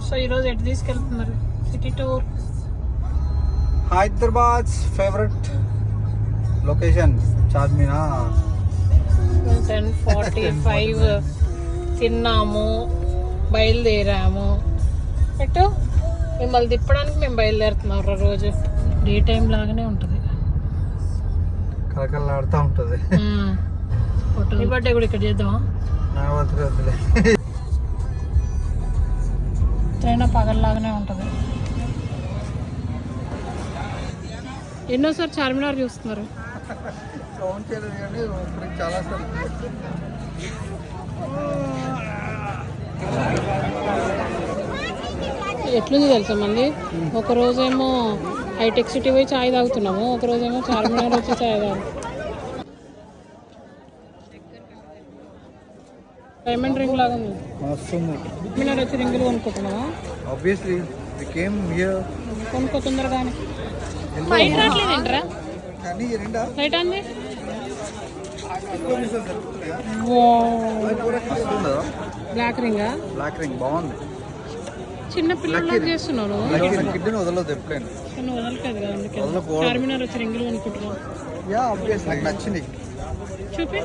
So ఈరోజు ఎటు తీసుకెళ్తున్నారు? City tour. Hyderabad favourite location Charminar. 10:45 తిన్నాము, బయలుదేరాము. ఎటు మిమ్మల్ని తిప్పడానికి మేము బయలుదేరుతున్నాం. రోజు డే టైం లాగానే ఉంటుంది, కలకలాడుతూ ఉంటుంది. నీ బర్త్డే కూడా ఇక్కడ చేద్దామా? నా బర్త్డే వద్దులే. ట్రైన్ పగల్లాగానే ఉంటుంది. ఎన్నోసారి చార్మినార్ చూస్తున్నారు? చాలా ఎట్లుంది తెలుసా మంది? ఒక రోజేమో హైటెక్ సిటీ పోయి చాయ్ తాగుతున్నాము, ఒక రోజేమో చార్మినార్ వచ్చి చాయ్ తాగు. డైమండ్ రింగ్ లాగా ఉంది. చార్మినార్ వచ్చి రింగులు కొనుక్కుంటున్నావా? Obviously we came here. కొనుక్కో తొందరగానే. ఫ్లైట్ రావట్లేదేంట్రా? ఫ్లైట్ అంది. బ్లాక్ రింగా? బ్లాక్ రింగ్ బాగుంది. చిన్న పిల్లలు చేస్తున్నాను. కిడ్నీ వదలదు ఎప్పుడైనా. వదలలేదు కదా, అందుకే చార్మినార్ వచ్చి రింగులు కొనుక్కుంటున్నావు. యా ఆబ్వియస్ నాకు నచ్చింది. చూపి.